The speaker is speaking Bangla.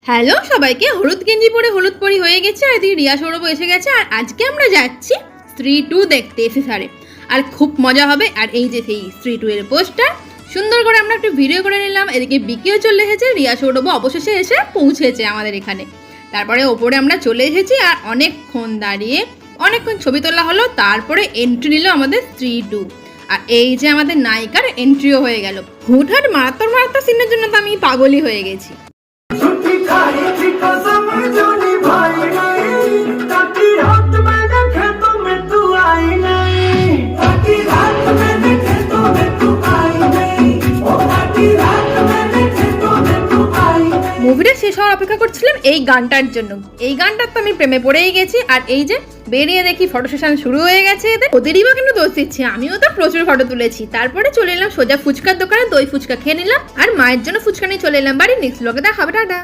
হ্যালো সবাইকে, হলুদ গেঞ্জি পরে হলুদ পরি হয়ে গেছে আর এদিকে রিয়া সৌরভ এসে গেছে। আর আজকে আমরা যাচ্ছি স্ত্রী 2 দেখতে এসএসআরে, আর খুব মজা হবে। আর এই যে সেই স্ত্রী 2 এর পোস্টার সুন্দর করে আমরা একটু ভিডিও করে নিলাম। এদিকে বিকিও চলে এসেছে, রিয়া সৌরভ অবশেষে এসে পৌঁছেছে আমাদের এখানে। তারপরে ওপরে আমরা চলে এসেছি আর অনেকক্ষণ দাঁড়িয়ে অনেকক্ষণ ছবি তোলা হলো। তারপরে এন্ট্রি নিল আমাদের স্ত্রী 2। আর এই যে আমাদের নায়িকার এন্ট্রিও হয়ে গেল। হুটহাট মারাত্মক সিনের জন্য তো আমি পাগলই হয়ে গেছি। মুভিটা শেষ হওয়ার অপেক্ষা করছিলাম এই গানটার জন্য। এই গানটার তো আমি প্রেমে পড়েই গেছি। আর এই যে বেরিয়ে দেখি ফটো সেশন শুরু হয়ে গেছে। ওদেরই বা কেন দোষ দিচ্ছে, আমিও তো প্রচুর ফটো তুলেছি। তারপরে চলে এলাম সোজা ফুচকার দোকানে, দই ফুচকা খেয়ে নিলাম আর মায়ের জন্য ফুচকা নিয়ে চলে এলাম বাড়ি। নেক্সট ব্লগে দেখা হবে, টাটা।